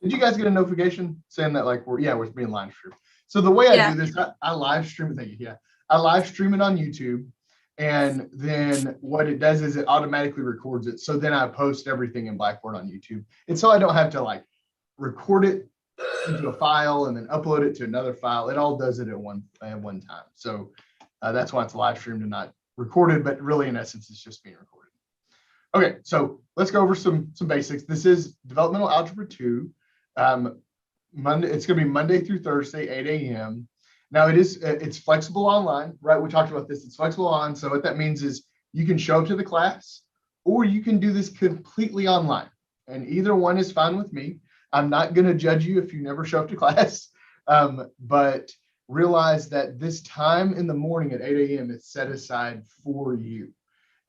Did you guys get a notification saying that like we're being live streamed? So the way I do Yeah. this, I live stream it. Thank you. Yeah, I live stream it on YouTube, and then what it does is it automatically records it. So then I post everything in Blackboard on YouTube, and so I don't have to like record it into a file and then upload it to another file. It all does it at one time. So that's why it's live streamed and not recorded, but really in essence, it's just being recorded. Okay, so let's go over some basics. This is Developmental Algebra 2. Monday, it's going to be Monday through Thursday, 8 a.m. Now it's flexible online, right? We talked about this. It's flexible on. So what that means is you can show up to the class or you can do this completely online. And either one is fine with me. I'm not going to judge you if you never show up to class, but realize that this time in the morning at 8 a.m. is set aside for you.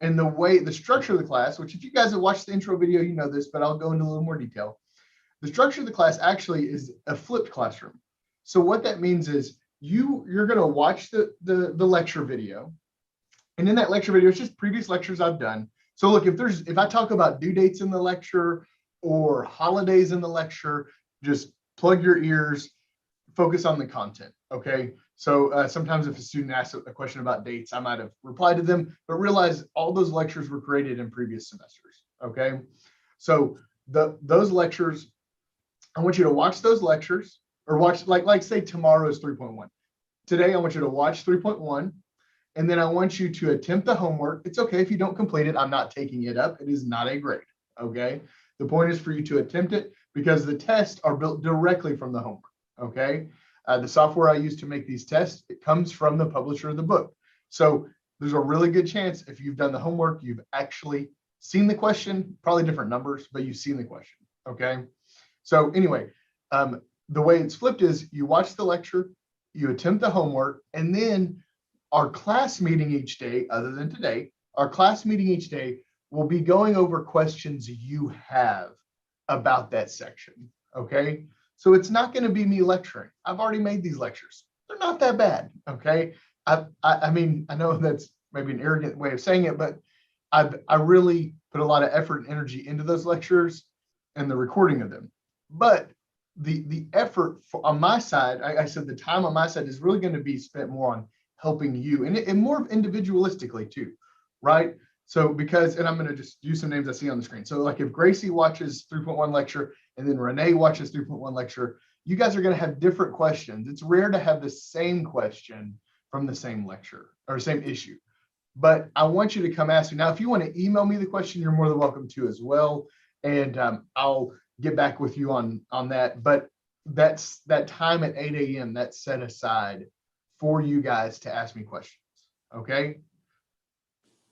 And the structure of the class, which if you guys have watched the intro video, you know this, but I'll go into a little more detail. The structure of the class actually is a flipped classroom. So what that means is you're going to watch the lecture video. And in that lecture video, it's just previous lectures I've done. So look, if I talk about due dates in the lecture or holidays in the lecture, just plug your ears, focus on the content, okay? So sometimes if a student asks a question about dates, I might have replied to them, but realize all those lectures were created in previous semesters, okay? So those lectures, I want you to watch those lectures or watch, like say tomorrow is 3.1. Today, I want you to watch 3.1, and then I want you to attempt the homework. It's okay if you don't complete it. I'm not taking it up. It is not a grade, okay? The point is for you to attempt it because the tests are built directly from the homework, okay? The software I use to make these tests, it comes from the publisher of the book. So there's a really good chance if you've done the homework, you've actually seen the question, probably different numbers, but you've seen the question, okay? So anyway, the way it's flipped is you watch the lecture, you attempt the homework, and then our class meeting each day, other than today, our class meeting each day will be going over questions you have about that section, okay? So it's not going to be me lecturing. I've already made these lectures. They're not that bad, okay? I mean, I know that's maybe an arrogant way of saying it, but I really put a lot of effort and energy into those lectures and the recording of them. But the effort on my side, I said the time on my side is really going to be spent more on helping you and more individualistically too, right? So and I'm going to just use some names I see on the screen. So like if Gracie watches 3.1 lecture and then Renee watches 3.1 lecture, you guys are going to have different questions. It's rare to have the same question from the same lecture or same issue. But I want you to come ask me. Now, if you want to email me the question, you're more than welcome to as well. And I'll get back with you on that. But that's that time at 8 a.m. that's set aside for you guys to ask me questions. Okay.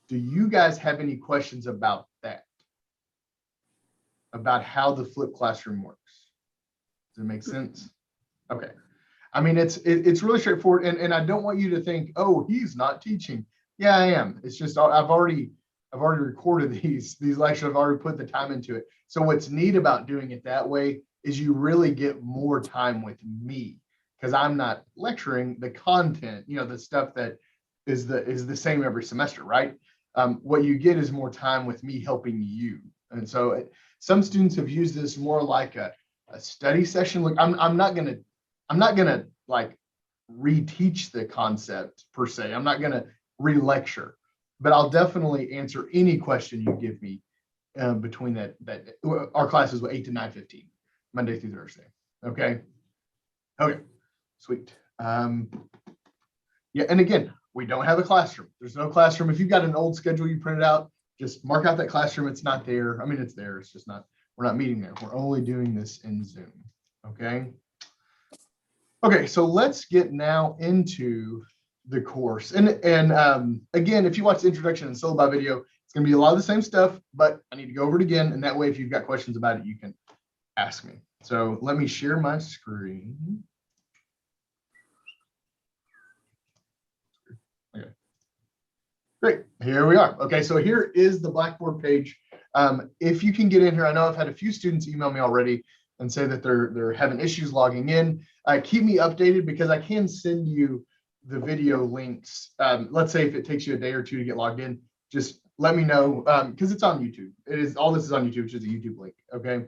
Do you guys have any questions about that? About how the flipped classroom works? Does it make sense? Okay. I mean, it's really straightforward. And I don't want you to think, oh, he's not teaching. Yeah, I am. It's just I've already recorded these lectures. I've already put the time into it. So what's neat about doing it that way is you really get more time with me because I'm not lecturing the content, the stuff that is the same every semester, right? What you get is more time with me helping you. And so some students have used this more like a study session. Look, I'm not gonna like reteach the concept per se. I'm not gonna re-lecture, but I'll definitely answer any question you give me between that our classes were 8 to 9:15, Monday through Thursday. Okay, sweet. Yeah, and again, we don't have a classroom. There's no classroom. If you've got an old schedule you printed out, just mark out that classroom. It's not there. I mean, it's there. It's just not. We're not meeting there. We're only doing this in Zoom. Okay. Okay, so let's get now into the course. And again, if you watch the introduction and syllabi video, it's going to be a lot of the same stuff, but I need to go over it again. And that way, if you've got questions about it, you can ask me. So let me share my screen. Okay. Great, here we are. Okay, so here is the Blackboard page. If you can get in here, I know I've had a few students email me already and say that they're having issues logging in. Keep me updated because I can send you the video links. Let's say if it takes you a day or two to get logged in, just let me know because it's on YouTube. All this is on YouTube, which is a YouTube link. Okay.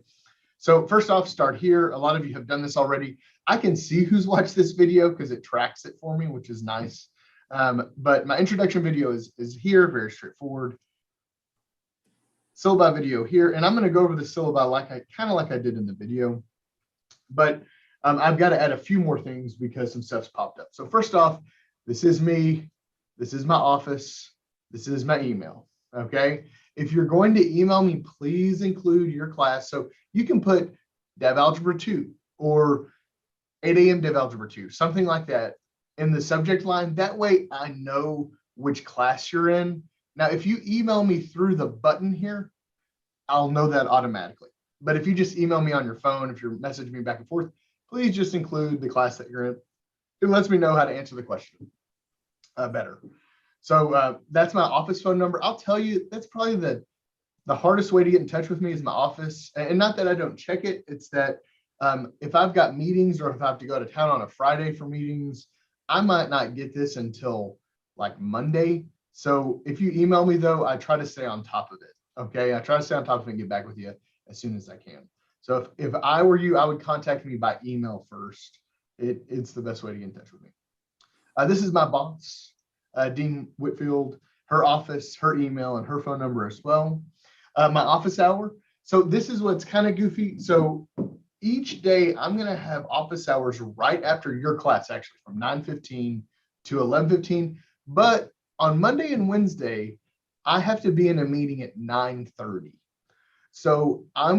So first off, start here. A lot of you have done this already. I can see who's watched this video because it tracks it for me, which is nice. But my introduction video is here, very straightforward. Syllabi video here, and I'm going to go over the syllabi kind of like I did in the video, but I've got to add a few more things because some stuff's popped up. So first off, this is me, this is my office, this is my email. Okay, if you're going to email me, please include your class. So you can put Dev Algebra 2 or 8 a.m. Dev Algebra 2, something like that in the subject line. That way I know which class you're in. Now, if you email me through the button here, I'll know that automatically. But if you just email me on your phone, if you're messaging me back and forth, please just include the class that you're in. It lets me know how to answer the question better. So that's my office phone number. I'll tell you, that's probably the hardest way to get in touch with me is my office. And not that I don't check it, it's that if I've got meetings or if I have to go to town on a Friday for meetings, I might not get this until like Monday. So if you email me though, I try to stay on top of it. Okay, I try to stay on top of it and get back with you as soon as I can. So if I were you, I would contact me by email first. It's the best way to get in touch with me. This is my boss, Dean Whitfield, her office, her email, and her phone number as well. My office hour. So this is what's kind of goofy. So each day I'm going to have office hours right after your class, actually from 9:15 to 11:15. But on Monday and Wednesday, I have to be in a meeting at 9:30. So I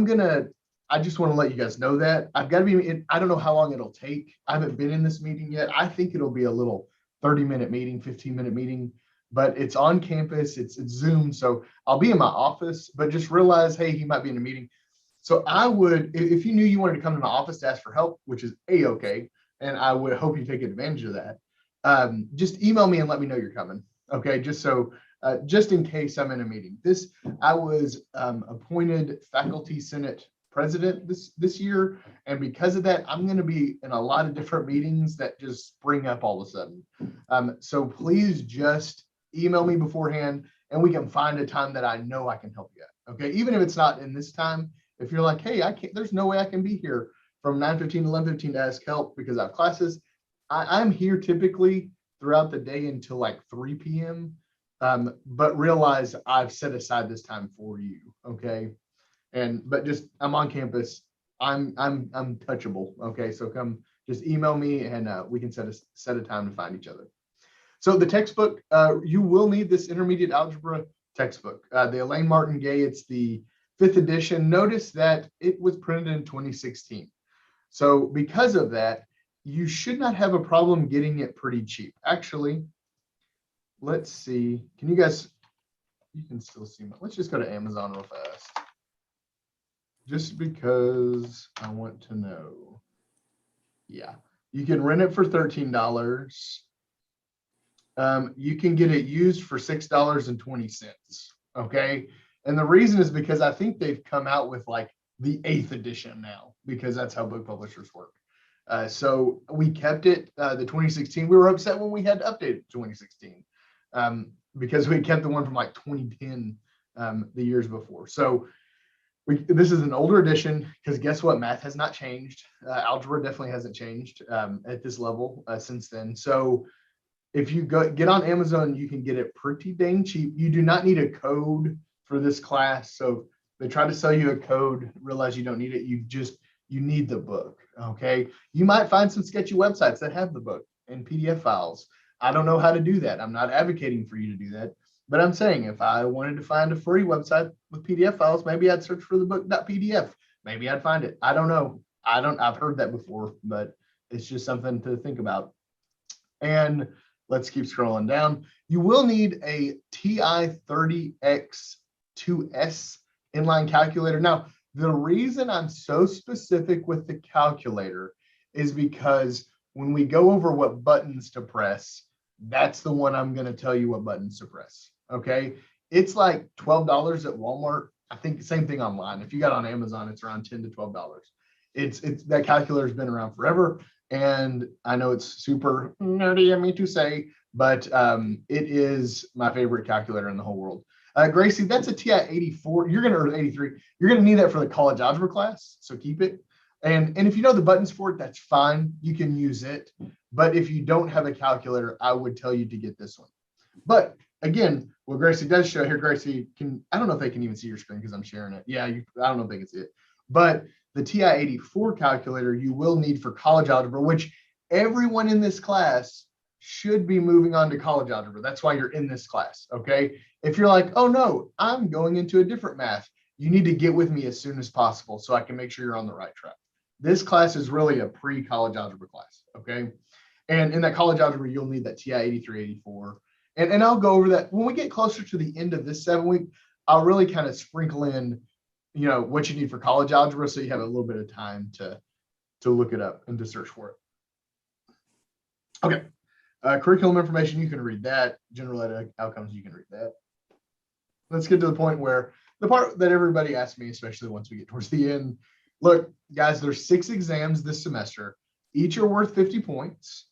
just want to let you guys know that I've got to be in, I don't know how long it'll take. I haven't been in this meeting yet. I think it'll be a little 30-minute meeting, 15-minute meeting, but it's on campus, it's Zoom. So I'll be in my office, but just realize, hey, he might be in a meeting. So I would, if you knew you wanted to come to my office to ask for help, which is A-okay, and I would hope you take advantage of that, just email me and let me know you're coming. Okay, just so, just in case I'm in a meeting. I was appointed Faculty Senate President this year, and because of that, I'm going to be in a lot of different meetings that just spring up all of a sudden. So please just email me beforehand, and we can find a time that I know I can help you at. Okay, even if it's not in this time, if you're like, hey, I can't, there's no way I can be here from 9:15 to 11:15 to ask help because I have classes. I'm here typically throughout the day until like 3 p.m. But realize I've set aside this time for you. Okay. But just I'm on campus. I'm touchable. Okay. So come just email me and we can set a time to find each other. So the textbook, you will need this intermediate algebra textbook. The Elaine Martin Gay, it's the 5th edition. Notice that it was printed in 2016. So because of that, you should not have a problem getting it pretty cheap. Actually, let's see. Can you guys, you can still see my, let's just go to Amazon real fast. Just because I want to know. Yeah, you can rent it for $13. You can get it used for $6.20. Okay. And the reason is because I think they've come out with like the 8th edition now, because that's how book publishers work. So we kept it, the 2016. We were upset when we had to update it to 2016 because we kept the one from like 2010, the years before. So this is an older edition because guess what? Math has not changed. Algebra definitely hasn't changed at this level since then. So if you get on Amazon, you can get it pretty dang cheap. You do not need a code for this class. So they try to sell you a code, realize you don't need it. You need the book. Okay. You might find some sketchy websites that have the book in PDF files. I don't know how to do that. I'm not advocating for you to do that, but I'm saying if I wanted to find a free website with PDF files, maybe I'd search for the book.pdf. Maybe I'd find it. I don't know. I've heard that before, but it's just something to think about. And let's keep scrolling down. You will need a TI-30X2S inline calculator. Now, the reason I'm so specific with the calculator is because when we go over what buttons to press, that's the one I'm going to tell you what buttons to press. Okay. It's like $12 at Walmart. I think the same thing online. If you got on Amazon, it's around $10 to $12. It's that calculator has been around forever. And I know it's super nerdy of me to say, but it is my favorite calculator in the whole world. Gracie, that's a TI 84. You're going to earn 83. You're going to need that for the college algebra class. So keep it. And if you know the buttons for it, that's fine. You can use it. But if you don't have a calculator, I would tell you to get this one. But again, what Gracie does show here, Gracie I don't know if they can even see your screen because I'm sharing it. Yeah, I don't know if they can see it. But the TI 84 calculator you will need for college algebra, which everyone in this class should be moving on to college algebra. That's why you're in this class, okay? If you're like, oh no, I'm going into a different math, you need to get with me as soon as possible so I can make sure you're on the right track. This class is really a pre-college algebra class, okay? And in that college algebra, you'll need that TI 83, 84. And I'll go over that. When we get closer to the end of this 7-week, I'll really kind of sprinkle in, what you need for college algebra so you have a little bit of time to look it up and to search for it. Okay. Curriculum information, you can read that. General ed outcomes, you can read that. Let's get to the point where the part that everybody asks me, especially once we get towards the end. Look, guys, there's 6 exams this semester. Each are worth 50 points.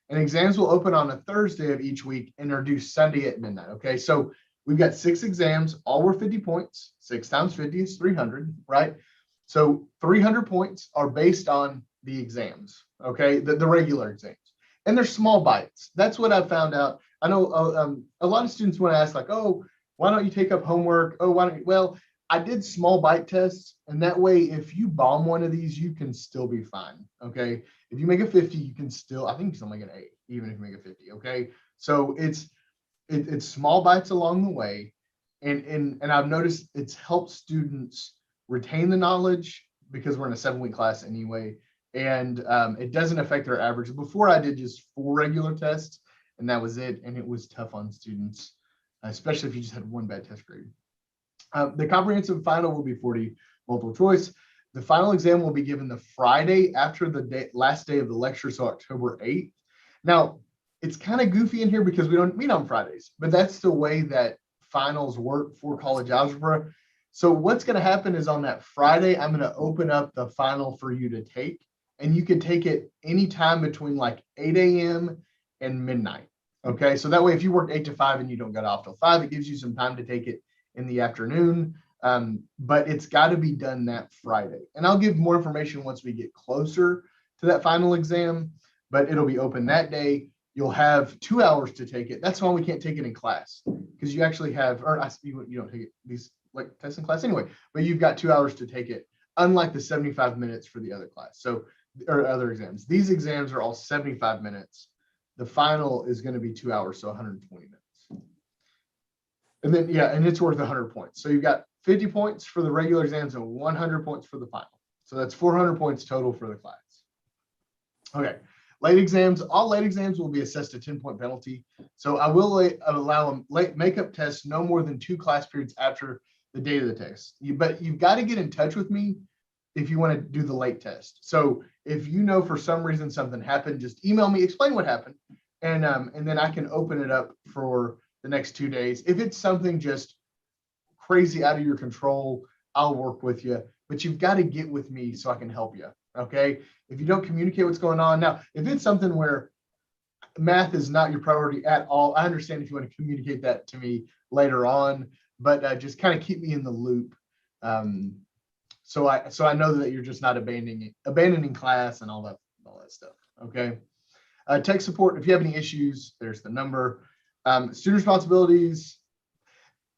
And exams will open on a Thursday of each week and are due Sunday at midnight. Okay, so we've got 6 exams, all worth 50 points. 6 times 50 is 300, right? So 300 points are based on the exams, okay, the regular exams. And they're small bites. That's what I found out. I know a lot of students want to ask like, oh, why don't you take up homework? Oh, why don't you? Well, I did small bite tests. And that way, if you bomb one of these, you can still be fine. Okay. If you make a 50, you can still, I think you can still make an 8, even if you make a 50. Okay. So it's small bites along the way. And I've noticed it's helped students retain the knowledge because we're in a 7-week class anyway. And it doesn't affect their average. Before I did just 4 regular tests and that was it. And it was tough on students, especially if you just had one bad test grade. The comprehensive final will be 40 multiple choice. The final exam will be given the Friday after the last day of the lecture, so October 8th. Now, it's kind of goofy in here because we don't meet on Fridays, but that's the way that finals work for college algebra. So what's going to happen is on that Friday, I'm going to open up the final for you to take. And you can take it anytime between like 8 a.m. and midnight. Okay, so that way if you work 8 to 5 and you don't get off till 5, it gives you some time to take it in the afternoon. But it's got to be done that Friday. And I'll give more information once we get closer to that final exam, but it'll be open that day. You'll have 2 hours to take it. That's why we can't take it in class because you actually have, or you don't take it, these like tests in class anyway, but you've got 2 hours to take it, unlike the 75 minutes for the other class. So or other exams. These exams are all 75 minutes. The final is going to be 2 hours, so 120 minutes. And then, yeah, and it's worth 100 points. So you've got 50 points for the regular exams and 100 points for the final. So that's 400 points total for the class. Okay, late exams. All late exams will be assessed a 10-point penalty. So I will allow them late makeup tests no more than 2 class periods after the date of the test. But you've got to get in touch with me if you want to do the late test. So if you know for some reason something happened, just email me, explain what happened, and then I can open it up for the next 2 days. If it's something just crazy out of your control, I'll work with you, but you've got to get with me so I can help you. Okay. If you don't communicate what's going on now, if it's something where math is not your priority at all, I understand if you want to communicate that to me later on, but just kind of keep me in the loop. So I know that you're just not abandoning class and all that stuff. Okay. Tech support. If you have any issues, there's the number. Student responsibilities.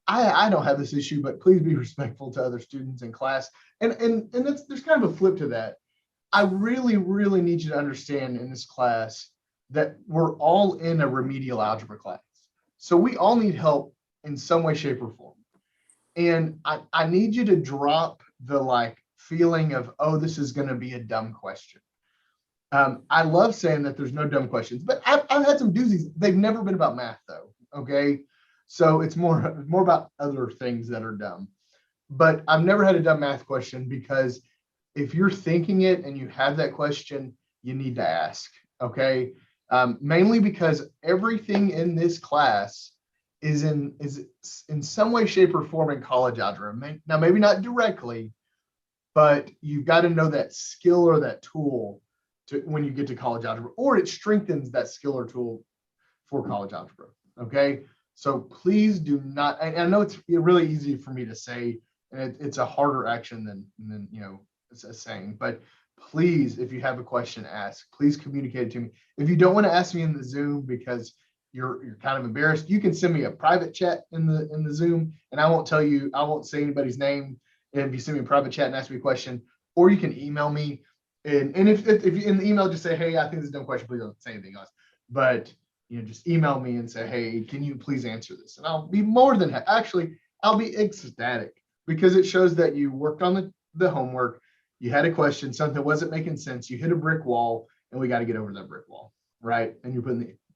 I don't have this issue, but please be respectful to other students in class. And there's kind of a flip to that. I really, really need you to understand in this class that we're all in a remedial algebra class. So we all need help in some way, shape, or form. And I need you to drop the feeling of, oh, this is going to be a dumb question. I love saying that there's no dumb questions, but I've had some doozies. They've never been about math though. Okay. So it's more about other things that are dumb, but I've never had a dumb math question because if you're thinking it and you have that question, you need to ask. Okay. Mainly because everything in this class is in some way, shape, or form in college algebra. Now, maybe not directly, but you've got to know that skill or that tool when you get to college algebra, or it strengthens that skill or tool for college algebra. Okay. So please do not, I know it's really easy for me to say, and it's a harder action than it's a saying, but please, if you have a question, ask. Please communicate it to me. If you don't want to ask me in the Zoom because you're kind of embarrassed, you can send me a private chat in the Zoom, and I won't say anybody's name if you send me a private chat and ask me a question, or you can email me. And if you in the email just say, hey, I think this is a dumb question, please don't say anything else. But just email me and say, hey, can you please answer this? And I'll be more than I'll be ecstatic, because it shows that you worked on the homework, you had a question, something wasn't making sense, you hit a brick wall, and we got to get over that brick wall, right? And you're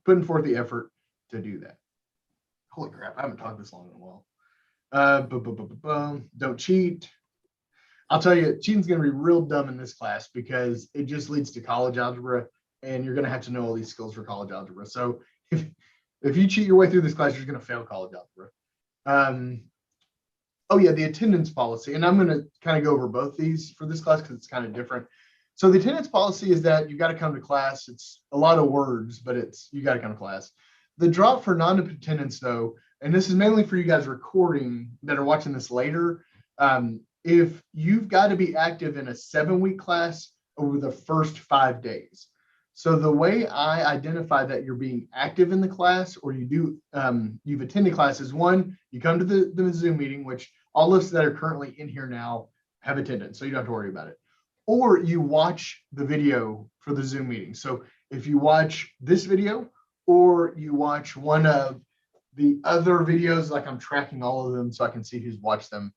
putting forth the effort to do that. Holy crap, I haven't talked this long in a while. Don't cheat. I'll tell you, cheating's going to be real dumb in this class because it just leads to college algebra, and you're going to have to know all these skills for college algebra. So if you cheat your way through this class, you're going to fail college algebra. Oh yeah, the attendance policy. And I'm going to kind of go over both these for this class because it's kind of different. So the attendance policy is that you got to come to class. It's a lot of words, but you got to come to class. The drop for non-attendance though, and this is mainly for you guys recording that are watching this later, if you've got to be active in a 7-week class over the first 5 days. So the way I identify that you're being active in the class, or you've attended classes, one, you come to the Zoom meeting, which all of us that are currently in here now have attendance, so you don't have to worry about it. Or you watch the video for the Zoom meeting. So if you watch this video, or you watch one of the other videos, like I'm tracking all of them so I can see who's watched them,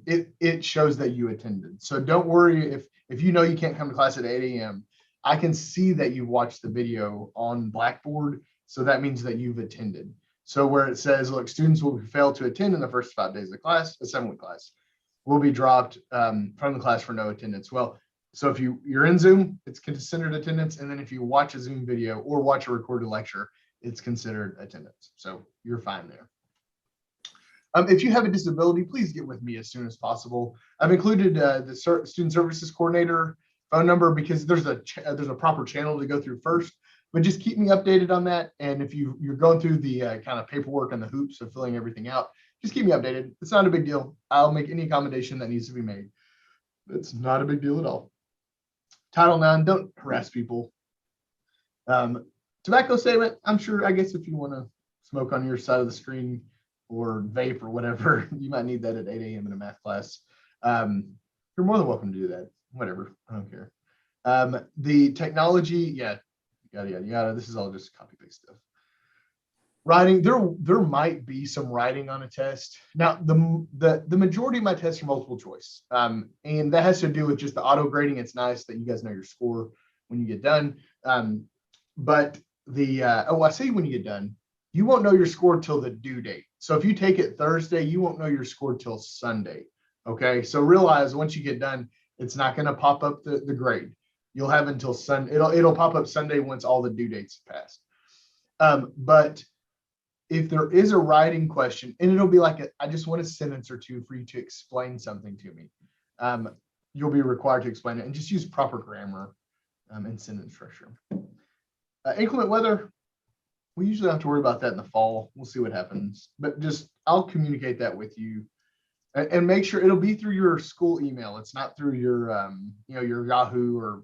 it shows that you attended. So don't worry if you know you can't come to class at 8 a.m. I can see that you watched the video on Blackboard, so that means that you've attended. So where it says, look, students will fail to attend in the first 5 days of the class, a 7-week class, will be dropped from the class for no attendance. Well, so if you're in Zoom, it's considered attendance. And then if you watch a Zoom video or watch a recorded lecture, it's considered attendance. So you're fine there. If you have a disability, please get with me as soon as possible. I've included the student services coordinator phone number because there's a proper channel to go through first, but just keep me updated on that. And if you're going through the kind of paperwork and the hoops of filling everything out, just keep me updated. It's not a big deal. I'll make any accommodation that needs to be made. It's not a big deal at all. Title IX, don't harass people. Tobacco statement, I guess if you want to smoke on your side of the screen or vape or whatever, you might need that at 8 a.m. in a math class. You're more than welcome to do that. Whatever, I don't care. The technology, yada, yada, yada. This is all just copy paste stuff. Writing, there might be some writing on a test. Now, the majority of my tests are multiple choice. And that has to do with just the auto grading. It's nice that you guys know your score when you get done. But I say when you get done, you won't know your score till the due date. So if you take it Thursday, you won't know your score till Sunday. Okay, so realize once you get done, it's not going to pop up the grade. You'll have until Sunday. It'll pop up Sunday once all the due dates have passed. But if there is a writing question, and it'll be like I just want a sentence or two for you to explain something to me, you'll be required to explain it, and just use proper grammar and sentence structure. Inclement weather, we usually don't have to worry about that in the fall. We'll see what happens, but I'll communicate that with you. And make sure it'll be through your school email. It's not through your your Yahoo or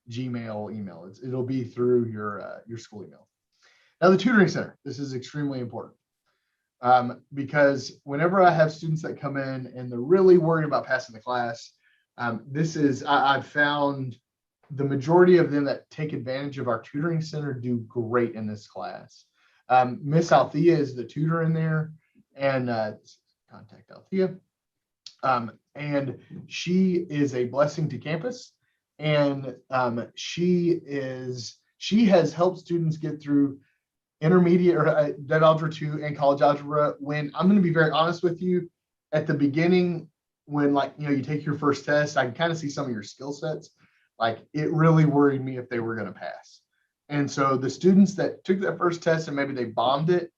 Gmail email. It'll be through your school email. Now the tutoring center, this is extremely important because whenever I have students that come in and they're really worried about passing the class, I've found the majority of them that take advantage of our tutoring center do great in this class. Miss Althea is the tutor in there, and contact Althea. And she is a blessing to campus, and she has helped students get through intermediate or Dead Algebra 2 and college algebra. When I'm going to be very honest with you, at the beginning, when you take your first test, I can kind of see some of your skill sets. It really worried me if they were going to pass. And so the students that took that first test and maybe they bombed it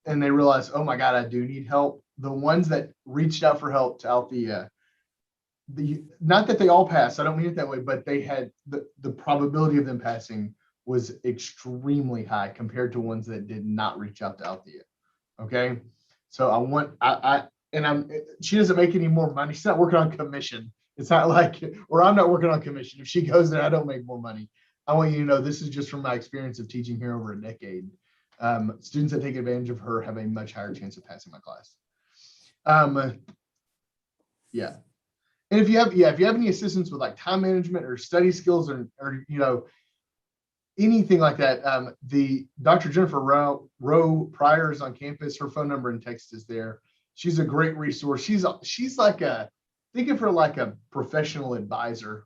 and they realized, oh my God, I do need help. The ones that reached out for help to Althea, not that they all passed, I don't mean it that way, but they had the probability of them passing was extremely high compared to ones that did not reach out to Althea. Okay. So she doesn't make any more money. She's not working on commission. It's not like, or I'm not working on commission. If she goes there, I don't make more money. I want you to know this is just from my experience of teaching here over a decade. Students that take advantage of her have a much higher chance of passing my class. Yeah. And if you have any assistance with like time management or study skills or anything like that, the Dr. Jennifer Rowe Pryor is on campus. Her phone number and text is there. She's a great resource. She's like think of her like a professional advisor,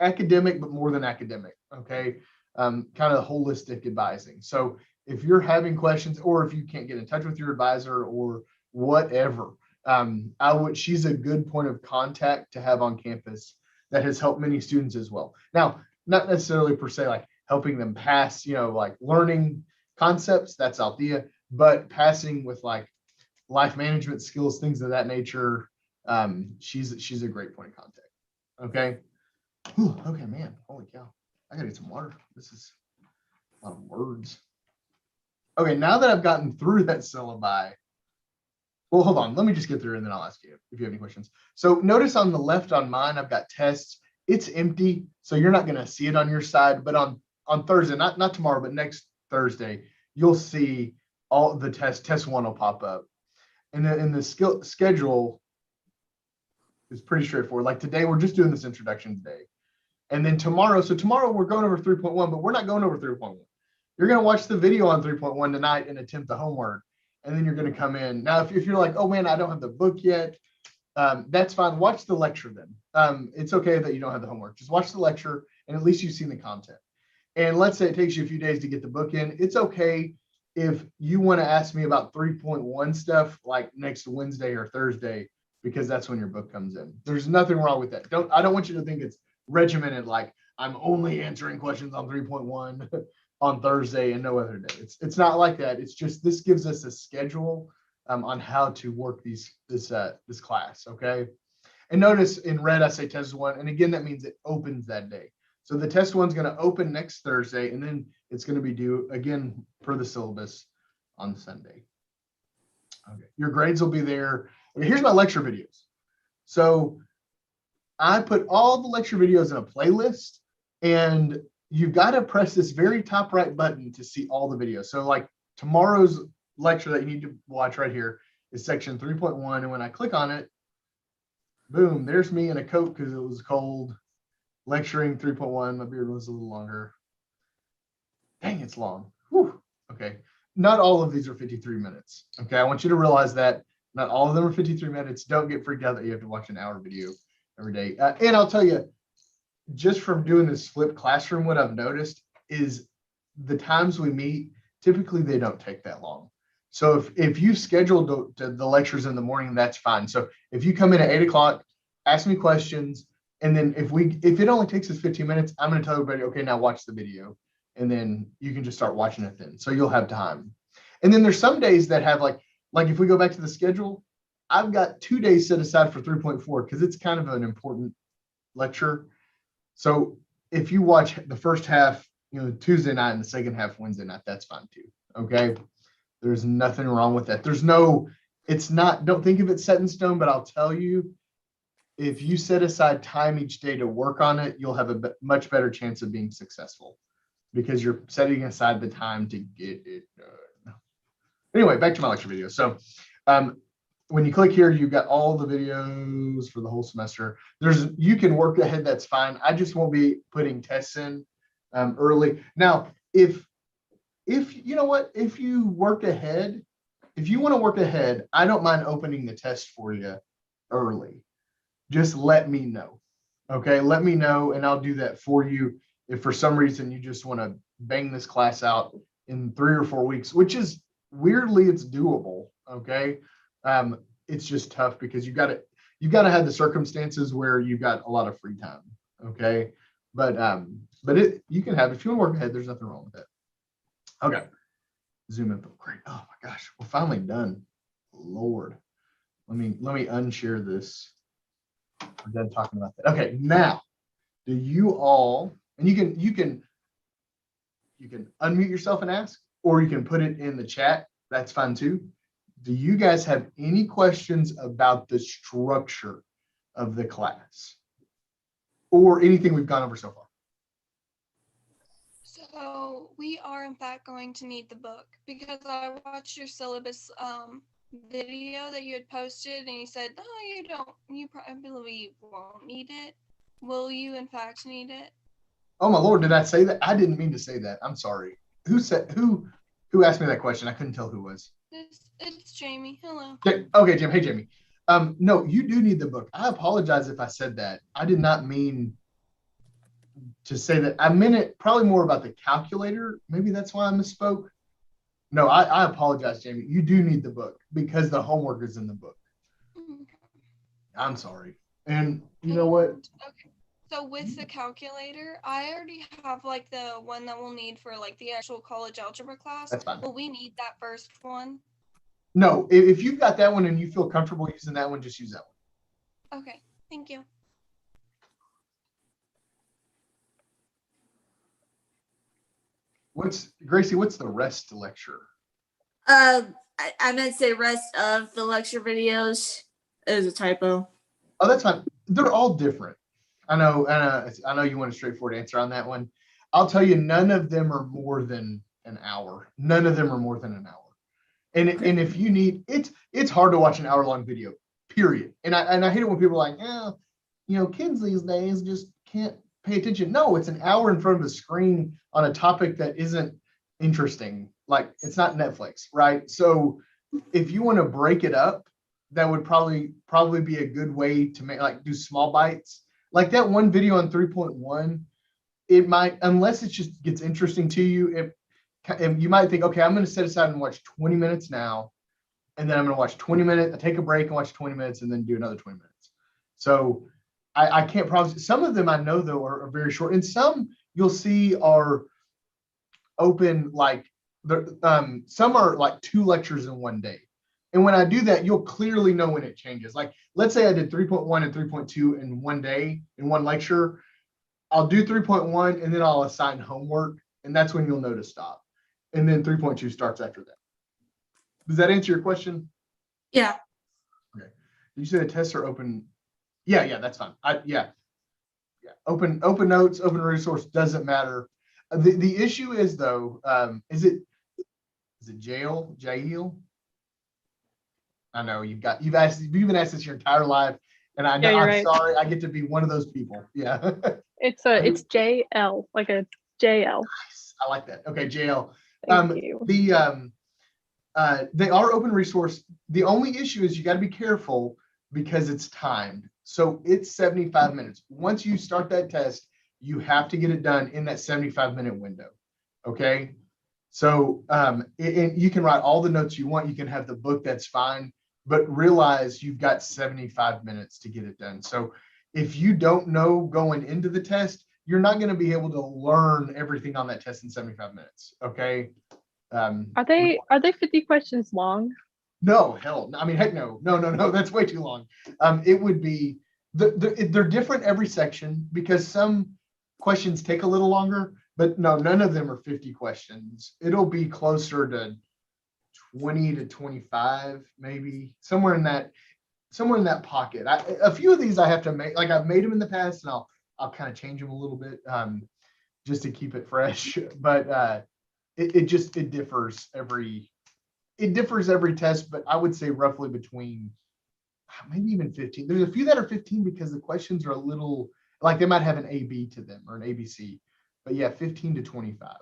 academic, but more than academic. Okay. Kind of holistic advising. So if you're having questions or if you can't get in touch with your advisor or whatever, she's a good point of contact to have on campus that has helped many students as well. Now, not necessarily per se like helping them pass, like learning concepts, that's Althea, but passing with like life management skills, things of that nature. She's a great point of contact. Okay. Whew, okay, man. Holy cow. I gotta get some water. This is a lot of words. Okay, now that I've gotten through that syllabi, well, hold on. Let me just get through and then I'll ask you if you have any questions. So notice on the left on mine, I've got tests. It's empty, so you're not going to see it on your side. But on Thursday, not tomorrow, but next Thursday, you'll see all the tests. Test 1 will pop up. And then in the schedule is pretty straightforward. Like today, we're just doing this introduction today. And then tomorrow we're going over 3.1, but we're not going over 3.1. You're going to watch the video on 3.1 tonight and attempt the homework. And then you're going to come in. Now, if you're like, oh man, I don't have the book yet, that's fine. Watch the lecture then. It's okay that you don't have the homework. Just watch the lecture and at least you've seen the content. And let's say it takes you a few days to get the book in. It's okay if you want to ask me about 3.1 stuff like next Wednesday or Thursday, because that's when your book comes in. There's nothing wrong with that. I don't want you to think it's regimented, like I'm only answering questions on 3.1 on Thursday and no other day. It's not like that. It's just this gives us a schedule on how to work this class. Okay. And notice in red I say test 1, and again that means it opens that day. So the test 1's going to open next Thursday, and then it's going to be due again per the syllabus on Sunday. Okay. Your grades will be there. Okay, here's my lecture videos. So I put all the lecture videos in a playlist, and you've got to press this very top right button to see all the videos. So like tomorrow's lecture that you need to watch right here is section 3.1. And when I click on it, boom, there's me in a coat because it was cold, lecturing 3.1. My beard was a little longer. Dang, it's long. Whew. Okay. Not all of these are 53 minutes. Okay. I want you to realize that not all of them are 53 minutes. Don't get freaked out that you have to watch an hour video every day. And I'll tell you, just from doing this flipped classroom, what I've noticed is the times we meet, typically they don't take that long. So if you scheduled the lectures in the morning, that's fine. So if you come in at 8 o'clock, ask me questions. And then if it only takes us 15 minutes, I'm going to tell everybody, okay, now watch the video. And then you can just start watching it then. So you'll have time. And then there's some days that have like if we go back to the schedule, I've got 2 days set aside for 3.4 because it's kind of an important lecture. So if you watch the first half, Tuesday night and the second half Wednesday night, that's fine too. Okay. There's nothing wrong with that. Don't think of it set in stone, but I'll tell you, if you set aside time each day to work on it, you'll have a much better chance of being successful because you're setting aside the time to get it done. Anyway, back to my lecture video. So when you click here, you've got all the videos for the whole semester. You can work ahead, that's fine. I just won't be putting tests in early. Now, if you know what, if you want to work ahead, I don't mind opening the test for you early. Just let me know. Okay, let me know and I'll do that for you. If for some reason you just want to bang this class out in 3 or 4 weeks, which is weirdly, it's doable. Okay. It's just tough because you've got to have the circumstances where you've got a lot of free time. Okay. But you can have, if you want to work ahead, there's nothing wrong with it. Okay. Zoom in. Great. Oh my gosh. We're finally done. Lord. Let me unshare this. We're done talking about that. Okay. Now, do you all, and you can unmute yourself and ask, or you can put it in the chat. That's fine too. do you guys have any questions about the structure of the class or anything we've gone over so far? So we are in fact going to need the book because I watched your syllabus video that you had posted and you said, oh, you probably won't need it. Will you in fact need it? Oh my Lord, did I say that? I didn't mean to say that. I'm sorry. Who asked me that question? I couldn't tell who was. It's Jamie. Hello. Okay, Jim. Hey, Jamie. No, you do need the book. I apologize if I said that. I did not mean to say that. I meant it probably more about the calculator. Maybe that's why I misspoke. No, I apologize, Jamie. You do need the book because the homework is in the book. I'm sorry. And you know what? Okay. So with the calculator, I already have like the one that we'll need for like the actual college algebra class. That's fine. Will we need that first one? No, if you've got that one and you feel comfortable using that one, just use that one. Okay, thank you. Gracie, what's the rest lecture? I meant to say rest of the lecture videos. It was a typo. Oh, that's fine. They're all different. I know you want a straightforward answer on that one. I'll tell you, none of them are more than an hour. None of them are more than an hour. And if you need, it's hard to watch an hour-long video, period. And I hate it when people are like, kids these days just can't pay attention. No, it's an hour in front of a screen on a topic that isn't interesting. Like, it's not Netflix, right? So if you want to break it up, that would probably be a good way to make, like, do small bites. Like that one video on 3.1, it might, unless it just gets interesting to you, you might think, okay, I'm going to set aside and watch 20 minutes now, and then I'm going to watch 20 minutes, I take a break and watch 20 minutes, and then do another 20 minutes. So I can't promise. Some of them I know, though, are very short, and some you'll see are open, like, some are like 2 lectures in one day. And when I do that, you'll clearly know when it changes. Like, let's say I did 3.1 and 3.2 in one day, in one lecture. I'll do 3.1 and then I'll assign homework, and that's when you'll know to stop. And then 3.2 starts after that. Does that answer your question? Yeah. Okay. You said the tests are open. Yeah, that's fine. Yeah. Open notes, open resource, doesn't matter. The issue is, though, is it Jail? I know you've been asked this your entire life, and I know, yeah, I'm right. sorry, I get to be one of those people. Yeah. It's JL, like a JL. Nice. I like that. Okay, JL. Thank you. They are open resource. The only issue is you got to be careful because it's timed. So it's 75 minutes. Once you start that test, you have to get it done in that 75-minute window. Okay. So and you can write all the notes you want. You can have the book, that's fine. But realize you've got 75 minutes to get it done. So if you don't know going into the test, you're not going to be able to learn everything on that test in 75 minutes. Okay. Are they 50 questions long? No, hell, I mean, heck no. That's way too long. It would be, they're different every section because some questions take a little longer, but no, none of them are 50 questions. It'll be closer to 20 to 25, maybe somewhere in that pocket. A few of these I have to make, like I've made them in the past, and I'll kind of change them a little bit just to keep it fresh. But it differs every test, but I would say roughly between maybe even 15. There's a few that are 15 because the questions are a little, like, they might have an AB to them or an ABC, but yeah, 15 to 25.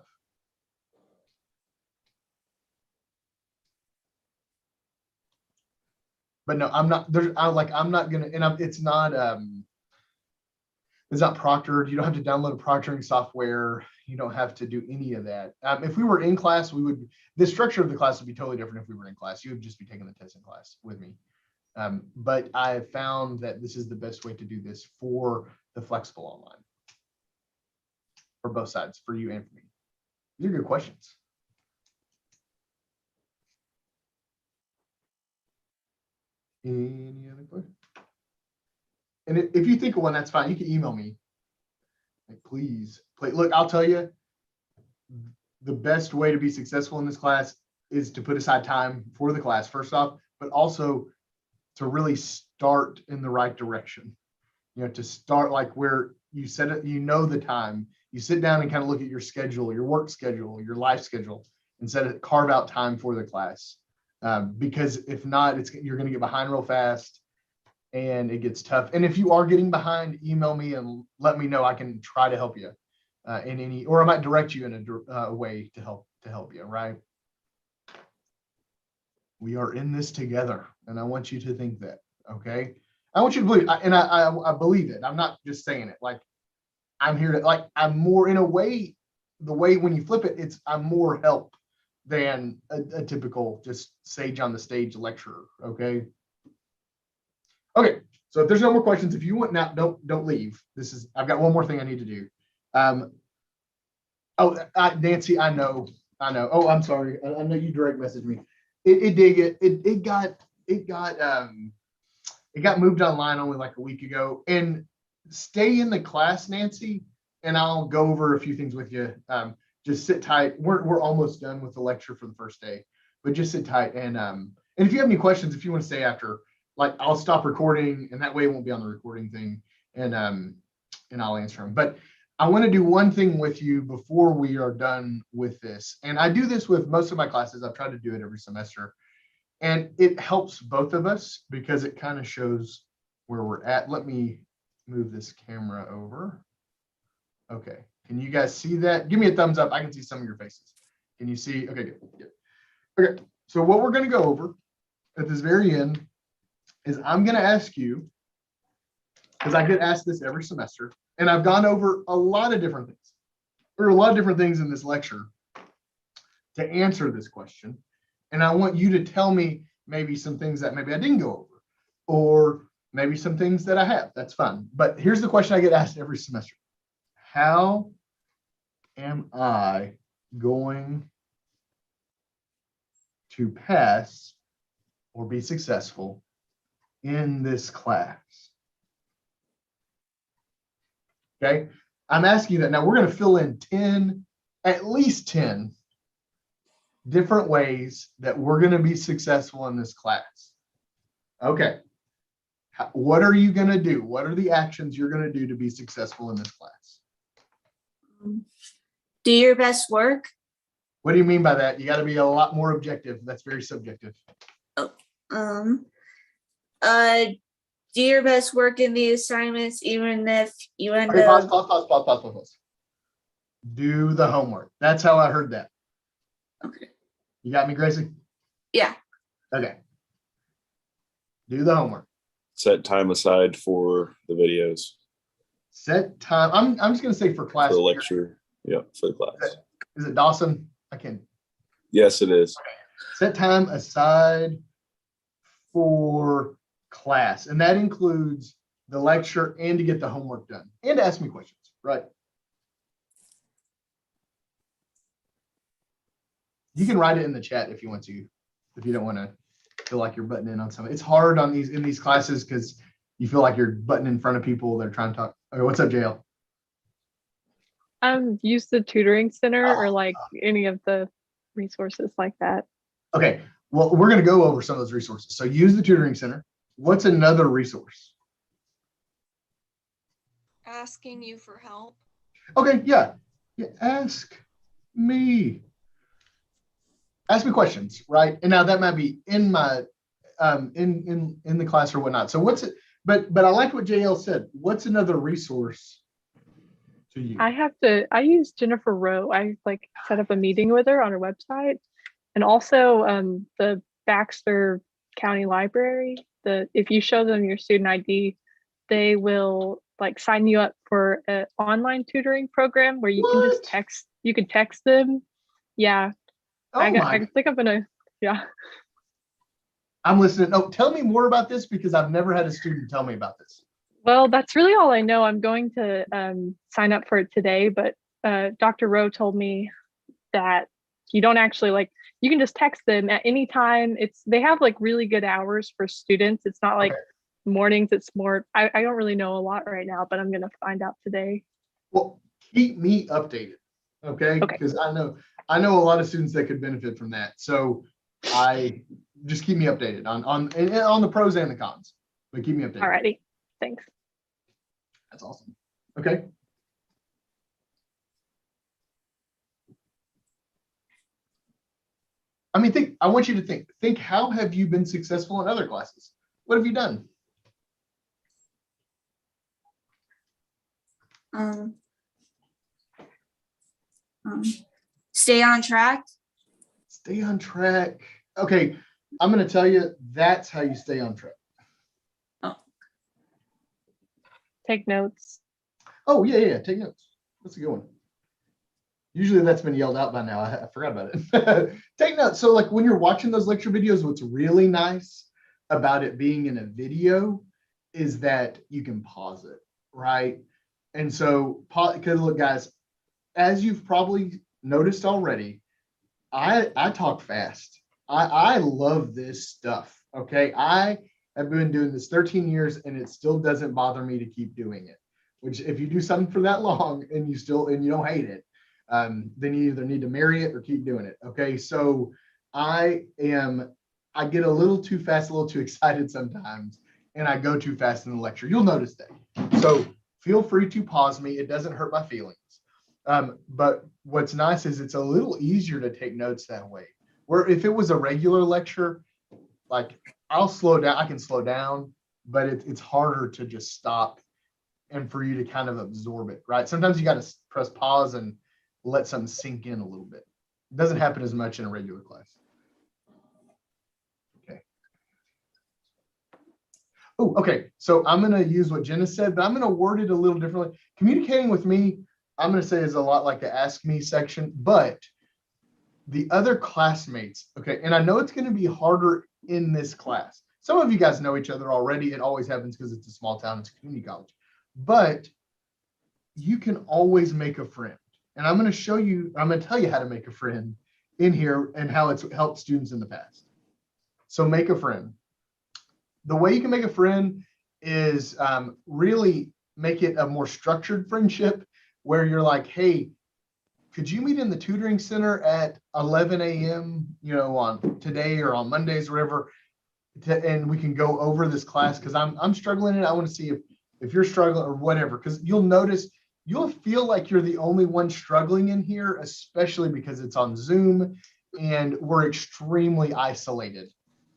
But no, I'm not gonna, and it's not proctored. You don't have to download a proctoring software. You don't have to do any of that. If we were in class, the structure of the class would be totally different if we were in class. You would just be taking the test in class with me. But I have found that this is the best way to do this for the flexible online. For both sides, for you and for me. These are good questions. Any other questions? And if you think of one, that's fine. You can email me. Like, please. Look, I'll tell you, the best way to be successful in this class is to put aside time for the class first off, but also to really start in the right direction. You know, to start like where you set it, you know, the time, you sit down and kind of look at your schedule, your work schedule, your life schedule, and carve out time for the class. Because if not, you're going to get behind real fast and it gets tough. And if you are getting behind, email me and let me know. I can try to help you in any, or I might direct you in a way to help you, right? We are in this together, and I want you to think that, okay? I want you to believe, and I believe it. I'm not just saying it. Like, I'm here to, like, I'm more in a way, the way when you flip it, I'm more help than a typical just sage on the stage lecturer, okay? Okay, so if there's no more questions, if you want now, don't leave. I've got one more thing I need to do. Nancy, I know. Oh, I'm sorry. I know you direct messaged me. It got moved online only like a week ago. And stay in the class, Nancy, and I'll go over a few things with you. Just sit tight. We're almost done with the lecture for the first day, but just sit tight. And if you have any questions, if you want to stay after, like, I'll stop recording, and that way it won't be on the recording thing, and I'll answer them. But I want to do one thing with you before we are done with this. And I do this with most of my classes. I've tried to do it every semester. And it helps both of us because it kind of shows where we're at. Let me move this camera over. Okay. Can you guys see that? Give me a thumbs up. I can see some of your faces. Can you see? Okay, good. Okay. So what we're going to go over at this very end is I'm going to ask you, because I get asked this every semester, and I've gone over a lot of different things, or a lot of different things in this lecture to answer this question. And I want you to tell me maybe some things that maybe I didn't go over, or maybe some things that I have. That's fun. But here's the question I get asked every semester. How am I going to pass or be successful in this class? Okay, I'm asking you that. Now we're going to fill in at least 10 different ways that we're going to be successful in this class. Okay, what are you going to do? What are the actions you're going to do to be successful in this class? Do your best work. What do you mean by that? You got to be a lot more objective. That's very subjective. Do your best work in the assignments, even if you end Okay, up. pause. Do the homework. That's how I heard that. Okay. You got me, Gracie? Yeah. Okay. Do the homework. Set time aside for the videos. Set time. I'm just going to say for class. For the lecture. Yeah, for the class. Is it Dawson? I can. Yes, it is. Set time aside for class. And that includes the lecture and to get the homework done and to ask me questions, right? You can write it in the chat if you want to, if you don't want to feel like you're butting in on something. It's hard in these classes because you feel like you're butting in front of people that are trying to talk. Okay, what's up, JL? Use the Tutoring Center or like any of the resources like that. Okay, well, we're going to go over some of those resources. So use the Tutoring Center. What's another resource? Asking you for help. Okay, yeah. Ask me questions, right? And now that might be in my in the class or whatnot. So what's it? But I like what JL said. What's another resource to you? I use Jennifer Rowe. I like set up a meeting with her on her website, and also the Baxter County Library. If you show them your student ID, they will like sign you up for an online tutoring program where you can just text. You can text them. Yeah. Oh I think I'm gonna. Yeah. I'm listening. Oh, tell me more about this because I've never had a student tell me about this. Well, that's really all I know. I'm going to sign up for it today, but Dr. Rowe told me that you don't actually you can just text them at any time. They have like really good hours for students. It's not like mornings. It's more, I don't really know a lot right now, but I'm going to find out today. Well, keep me updated. Okay. Because I I know a lot of students that could benefit from that. So I just keep me updated on the pros and the cons, but keep me updated. Alrighty, thanks. That's awesome. Okay. I mean, I want you to think, how have you been successful in other classes? What have you done? Stay on track. Stay on track. Okay, I'm going to tell you that's how you stay on track. Take notes. Oh, yeah, take notes. That's a good one. Usually that's been yelled out by now. I forgot about it. Take notes. So like when you're watching those lecture videos, what's really nice about it being in a video is that you can pause it, right? And so, because look, guys, as you've probably noticed already, I talk fast. I love this stuff, okay? I have been doing this 13 years and it still doesn't bother me to keep doing it, which if you do something for that long and you don't hate it, then you either need to marry it or keep doing it. Okay. So I get a little too fast, a little too excited sometimes, and I go too fast in the lecture. You'll notice that. So feel free to pause me. It doesn't hurt my feelings. But what's nice is it's a little easier to take notes that way. Where if it was a regular lecture, like I'll slow down, I can slow down, but it's harder to just stop and for you to kind of absorb it, right? Sometimes you got to press pause and let something sink in a little bit. It doesn't happen as much in a regular class. Okay. Oh, okay. So I'm going to use what Jenna said, but I'm going to word it a little differently. Communicating with me, I'm going to say is a lot like the Ask Me section, but the other classmates, okay, and I know it's going to be harder in this class. Some of you guys know each other already. It always happens because it's a small town, it's a community college. But you can always make a friend. And I'm going to tell you how to make a friend in here and how it's helped students in the past. So make a friend. The way you can make a friend is really make it a more structured friendship where you're like, hey, could you meet in the tutoring center at 11 a.m., on today or on Mondays or whatever, and we can go over this class because I'm struggling in it. I want to see if you're struggling or whatever, because you'll notice you'll feel like you're the only one struggling in here, especially because it's on Zoom and we're extremely isolated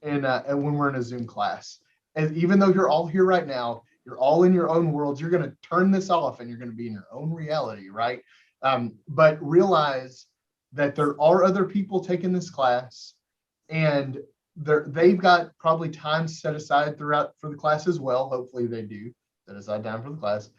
and when we're in a Zoom class. And even though you're all here right now, you're all in your own worlds, you're going to turn this off and you're going to be in your own reality, right? But realize that there are other people taking this class and they've got probably time set aside throughout for the class as well. Hopefully they do set aside time for the class.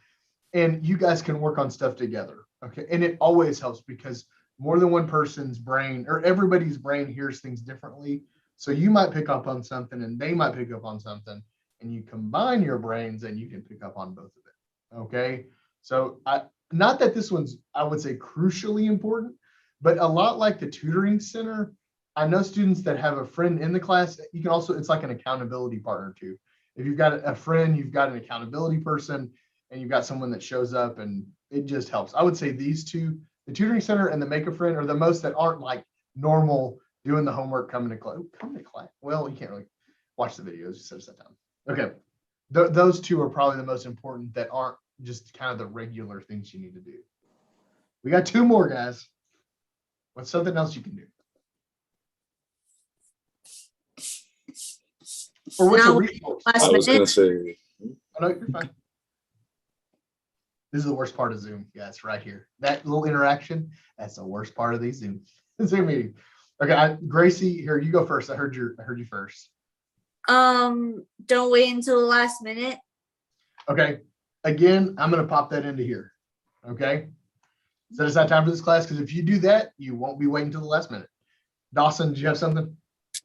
And you guys can work on stuff together. Okay. And it always helps because more than one person's brain or everybody's brain hears things differently. So you might pick up on something and they might pick up on something and you combine your brains and you can pick up on both of it. Okay. So not that this one's, I would say, crucially important, but a lot like the tutoring center, I know students that have a friend in the class. You can also, it's like an accountability partner too. If you've got a friend, you've got an accountability person, and you've got someone that shows up and it just helps. I would say these two, the tutoring center and the make a friend, are the most that aren't like normal doing the homework, coming to class. Well, you can't really watch the videos, just set aside time. Okay. Those two are probably the most important that aren't just kind of the regular things you need to do. We got two more, guys. What's something else you can do? Or what's a resource? I was going to say, Oh, no, you're fine. This is the worst part of Zoom, guys, right here. That little interaction, that's the worst part of these Zoom meetings. Okay, Gracie, here, you go first. I heard you first. Don't wait until the last minute. Okay, again, I'm going to pop that into here. Okay, set aside time for this class because if you do that, you won't be waiting until the last minute. Dawson, did you have something?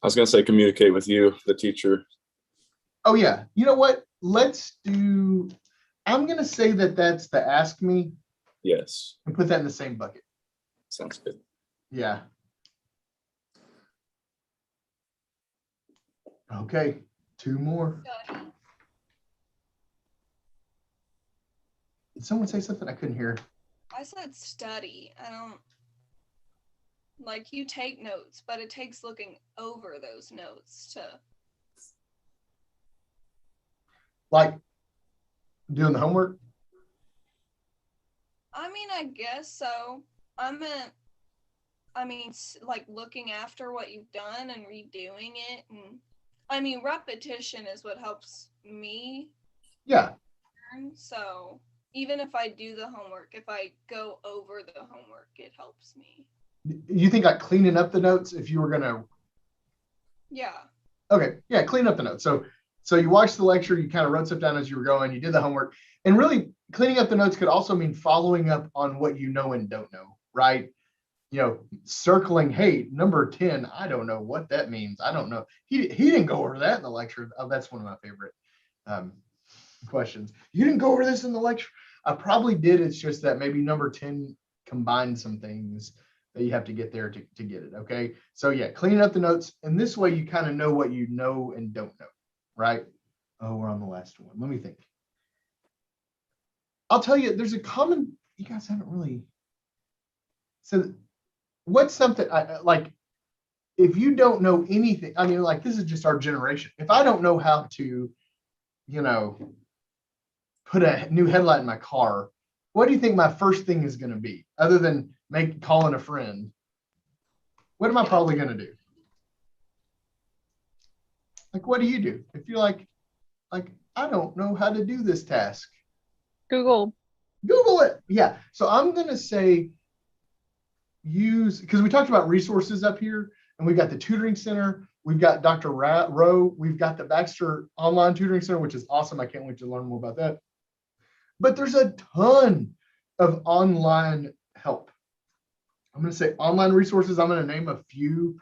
I was going to say communicate with you, the teacher. Oh, yeah. You know what? I'm going to say that's the Ask Me. Yes. And put that in the same bucket. Sounds good. Yeah. Okay, two more. Did someone say something I couldn't hear? I said study. I don't. Like you take notes, but it takes looking over those notes to. Like doing the homework? I mean, I guess so. Like looking after what you've done and redoing it. And I mean, repetition is what helps me Yeah. learn. So even if I do the homework, if I go over the homework, it helps me. You think like cleaning up the notes if you were gonna? Yeah. Okay, yeah, clean up the notes. So you watched the lecture, you kind of wrote stuff down as you were going, you did the homework, and really cleaning up the notes could also mean following up on what you know and don't know, right? Circling, hey, number 10, I don't know what that means. I don't know. He didn't go over that in the lecture. Oh, that's one of my favorite questions. You didn't go over this in the lecture. I probably did. It's just that maybe number 10 combined some things that you have to get there to get it. Okay. So yeah, cleaning up the notes. And this way you kind of know what you know and don't know, right? Oh, we're on the last one. Let me think. I'll tell you, there's a common, you guys haven't really. So what's something like, if you don't know anything, I mean, like this is just our generation. If I don't know how to, put a new headlight in my car, what do you think my first thing is going to be other than calling a friend? What am I probably going to do? Like, what do you do if you're like, I don't know how to do this task? Google. Google it. Yeah. So I'm going to say because we talked about resources up here, and we've got the Tutoring Center, we've got Dr. Rowe, we've got the Baxter Online Tutoring Center, which is awesome. I can't wait to learn more about that. But there's a ton of online help. I'm going to say online resources. I'm going to name a few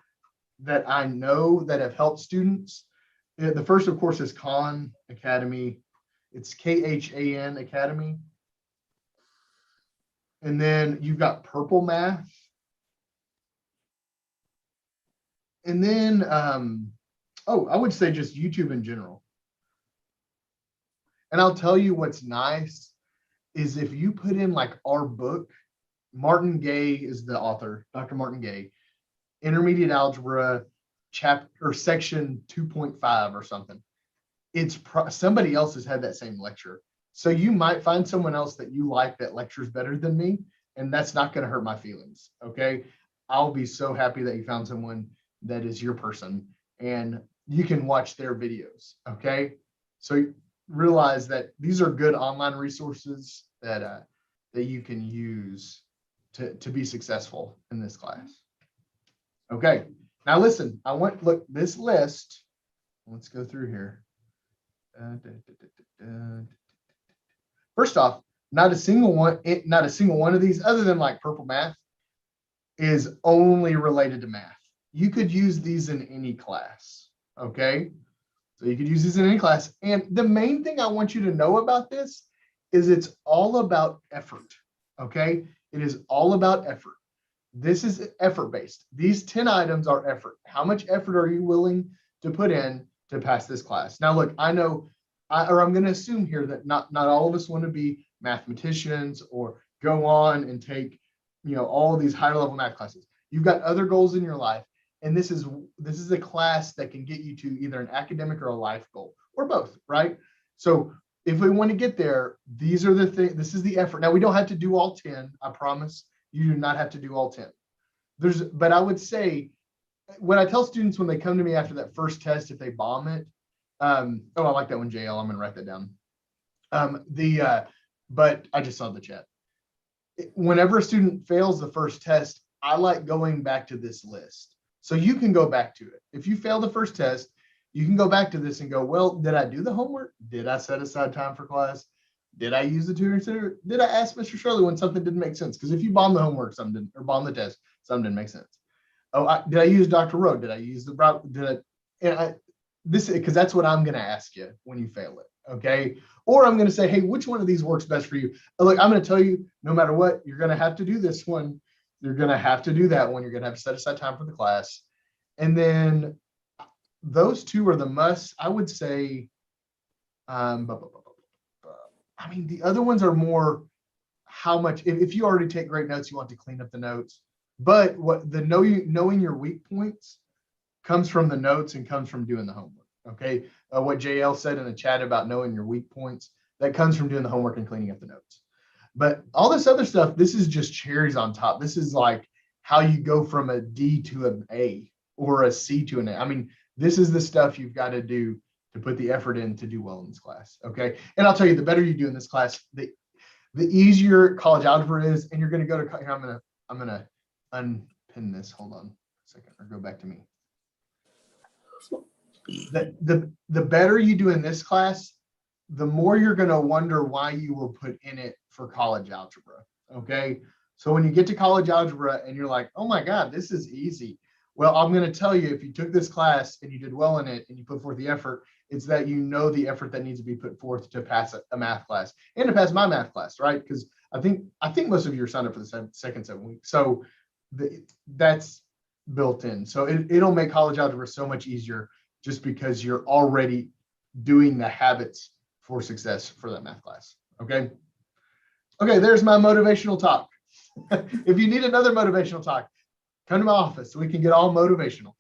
that I know that have helped students. The first, of course, is Khan Academy. It's KHAN Academy. And then you've got Purple Math. And then, I would say just YouTube in general. And I'll tell you what's nice is if you put in like our book, Martin Gay is the author, Dr. Martin Gay, Intermediate Algebra chapter section 2.5 or something. It's somebody else has had that same lecture. So you might find someone else that you like that lectures better than me, and that's not going to hurt my feelings. Okay. I'll be so happy that you found someone that is your person and you can watch their videos. Okay. So realize that these are good online resources that you can use to be successful in this class. Okay. Now listen, look, this list, let's go through here. First off, not a single one of these other than like Purple Math is only related to math. You could use these in any class. Okay. So you could use these in any class. And the main thing I want you to know about this is it's all about effort. Okay. It is all about effort. This is effort-based. These 10 items are effort. How much effort are you willing to put in to pass this class? Now, look, I know, I'm going to assume here that not all of us want to be mathematicians or go on and take, all of these higher level math classes. You've got other goals in your life. And this is a class that can get you to either an academic or a life goal or both, right? So if we want to get there, these are the things, this is the effort. Now we don't have to do all 10, I promise. You do not have to do all 10. But I would say, when I tell students when they come to me after that first test, if they bomb it, I like that one, JL, I'm gonna write that down. But I just saw the chat. Whenever a student fails the first test, I like going back to this list. So you can go back to it. If you fail the first test, you can go back to this and go, well, did I do the homework? Did I set aside time for class? Did I use the tutoring center? Did I ask Mr. Shirley when something didn't make sense? Because if you bomb the homework, something didn't, or bomb the test, something didn't make sense. Did I use Dr. Rowe? Did I use because that's what I'm going to ask you when you fail it. Okay. Or I'm going to say, hey, which one of these works best for you? Look, I'm going to tell you, no matter what, you're going to have to do this one. You're going to have to do that one. You're going to have to set aside time for the class. And then those two are the must. I would say, the other ones are more how much, if you already take great notes, you want to clean up the notes. But what the knowing your weak points comes from the notes and comes from doing the homework. Okay. What JL said in the chat about knowing your weak points, that comes from doing the homework and cleaning up the notes. But all this other stuff, this is just cherries on top. This is like how you go from a D to an A or a C to an A. I mean, this is the stuff you've got to do to put the effort in to do well in this class. Okay. And I'll tell you, the better you do in this class, the easier college algebra is. And you're going to go to, here, I'm going to unpin this. Hold on a second, or go back to me. The better you do in this class, the more you're going to wonder why you were put in it for college algebra. Okay. So when you get to college algebra and you're like, oh my God, this is easy. Well, I'm going to tell you, if you took this class and you did well in it and you put forth the effort, it's that you know the effort that needs to be put forth to pass a math class and to pass my math class, right? Because I think most of you are signed up for the second 7 weeks. So that's built in. So it'll make college algebra so much easier just because you're already doing the habits for success for that math class. Okay. Okay, there's my motivational talk. If you need another motivational talk, come to my office so we can get all motivational.